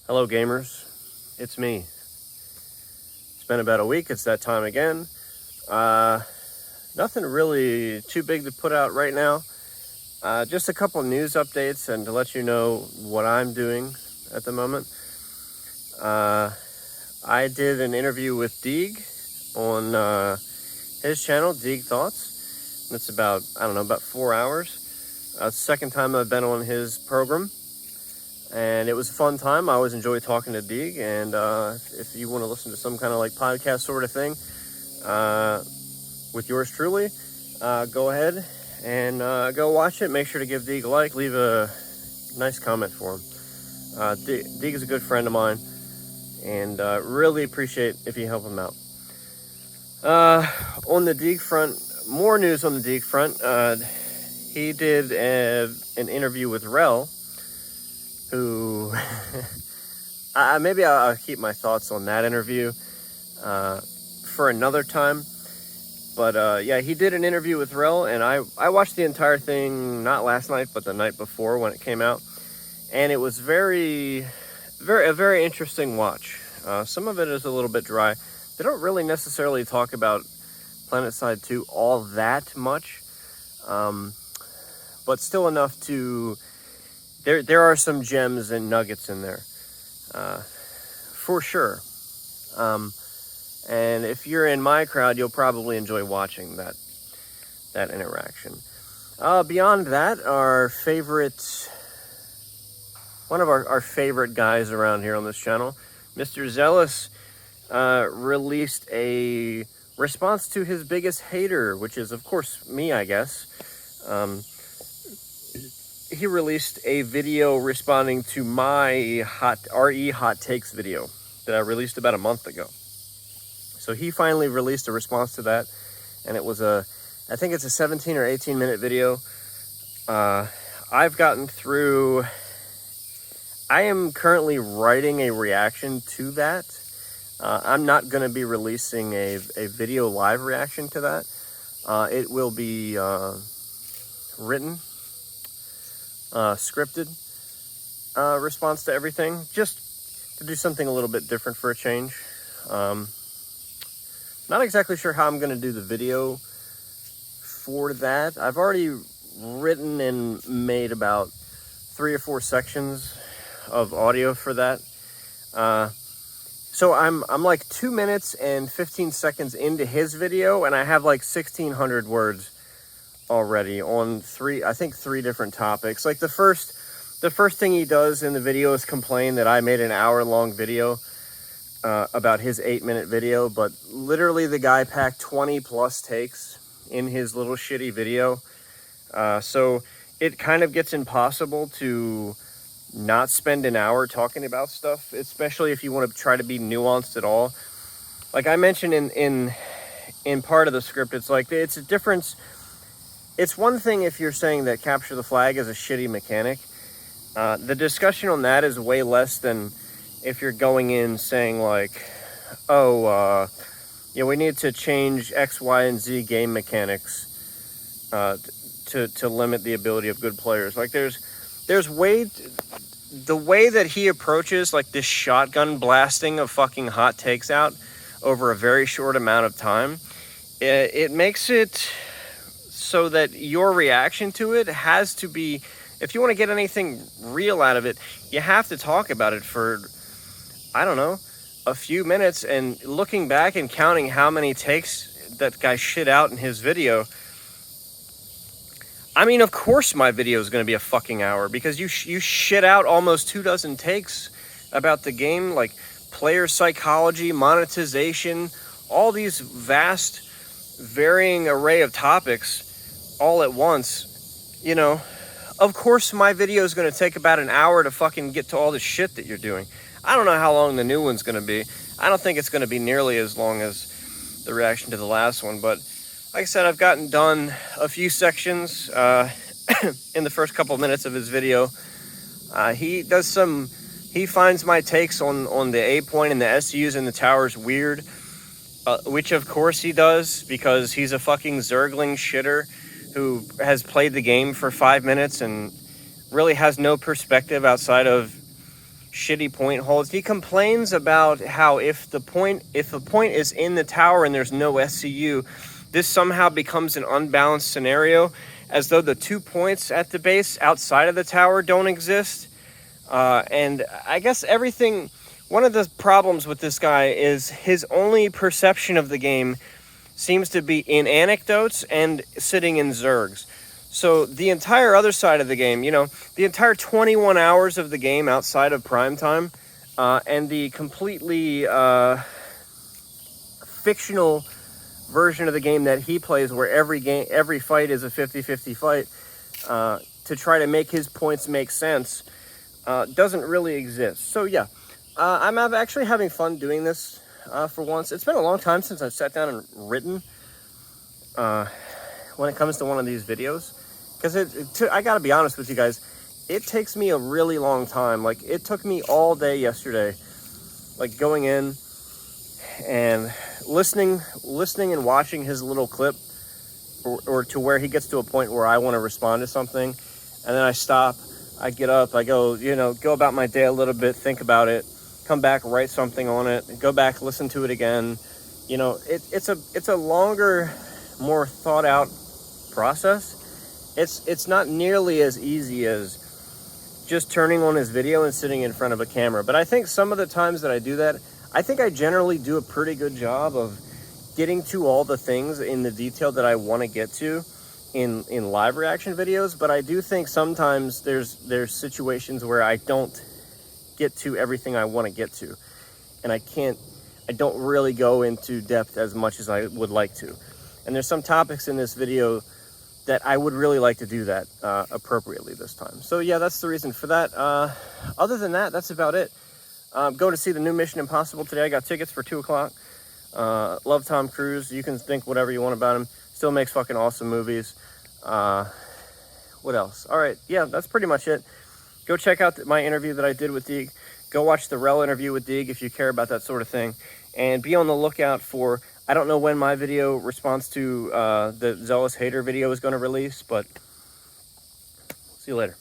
Hello gamers, it's me. It's been about a week, it's that time again. Nothing really too big to put out right now. Just a couple news updates and to let you know what I'm doing at the moment. I did an interview with Deeg on his channel, Deeg Thoughts. It's about 4 hours. Second time I've been on his program. And it was a fun time. I always enjoy talking to Deeg. And if you want to listen to some kind of like podcast sort of thing with yours truly, go ahead and go watch it. Make sure to give Deeg a like. Leave a nice comment for him. Deeg is a good friend of mine. And really appreciate if you help him out. On the Deeg front, more news on the Deeg front. He did an interview with Rel, who maybe I'll keep my thoughts on that interview for another time. But yeah, he did an interview with Rel, and I watched the entire thing, not last night, but the night before when it came out. And it was a very interesting watch. Some of it is a little bit dry. They don't really necessarily talk about PlanetSide 2 all that much, but still enough to... There are some gems and nuggets in there, for sure. And if you're in my crowd, you'll probably enjoy watching that interaction. Beyond that, one of our favorite guys around here on this channel, Mr. Zealous, released a response to his biggest hater, which is, of course, me, I guess. He released a video responding to my RE Hot Takes video that I released about a month ago. So he finally released a response to that, and it was I think it's a 17 or 18 minute video. I've gotten through... I am currently writing a reaction to that. I'm not going to be releasing a video live reaction to that. It will be written, scripted response to everything, just to do something a little bit different for a change. Not exactly sure how I'm going to do the video for that. I've already written and made about 3 or 4 sections of audio for that. So I'm like 2 minutes and 15 seconds into his video, and I have like 1,600 words already on 3 different topics. Like the first thing he does in the video is complain that I made an hour-long video about his 8-minute video, but literally the guy packed 20 plus takes in his little shitty video. So it kind of gets impossible to not spend an hour talking about stuff, especially if you want to try to be nuanced at all. Like I mentioned in part of the script, it's like it's a difference. It's one thing if you're saying that capture the flag is a shitty mechanic. The discussion on that is way less than if you're going in saying like, we need to change X, Y, and Z game mechanics to limit the ability of good players. Like the way that he approaches like this shotgun blasting of fucking hot takes out over a very short amount of time, it makes it so that your reaction to it has to be, if you want to get anything real out of it, you have to talk about it for, I don't know, a few minutes. And looking back and counting how many takes that guy shit out in his video, I mean, of course my video is going to be a fucking hour, because you shit out almost 24 takes about the game, like player psychology, monetization, all these vast, varying array of topics all at once. You know, of course my video is going to take about an hour to fucking get to all the shit that you're doing. I don't know how long the new one's going to be. I don't think it's going to be nearly as long as the reaction to the last one, but like I said, I've gotten done a few sections in the first couple of minutes of his video. He finds my takes on the A point and the SUs and the towers weird, which of course he does, because he's a fucking Zergling shitter who has played the game for 5 minutes and really has no perspective outside of shitty point holds. He complains about how if the point is in the tower and there's no SCU, this somehow becomes an unbalanced scenario, as though the 2 points at the base outside of the tower don't exist. And I guess one of the problems with this guy is his only perception of the game seems to be in anecdotes and sitting in zergs. So the entire other side of the game, the entire 21 hours of the game outside of prime time, and the completely fictional version of the game that he plays, where every fight is a 50-50 fight, to try to make his points make sense, doesn't really exist. So yeah, I'm actually having fun doing this for once. It's been a long time since I've sat down and written when it comes to one of these videos. Because I gotta be honest with you guys, it takes me a really long time. Like, it took me all day yesterday, like going in and listening and watching his little clip, or to where he gets to a point where I want to respond to something, and then I stop, I get up, I go, go about my day a little bit, think about it, come back, write something on it, go back, listen to it again. It's a longer, more thought out process. It's not nearly as easy as just turning on his video and sitting in front of a camera. But I think some of the times that I do that, I think I generally do a pretty good job of getting to all the things in the detail that I want to get to in live reaction videos. But I do think sometimes there's situations where I don't get to everything I want to get to, and I don't really go into depth as much as I would like to. And there's some topics in this video that I would really like to do that appropriately this time. So yeah, that's the reason for that. Other than that, that's about it. I'm going to see the new Mission Impossible today. I got tickets for 2 o'clock. Love Tom Cruise. You can think whatever you want about him. Still makes fucking awesome movies. What else? All right, yeah, that's pretty much it. Go check out my interview that I did with Deeg. Go watch the Rel interview with Deeg if you care about that sort of thing. And be on the lookout for, I don't know when my video response to the Zealous Hater video is going to release, but see you later.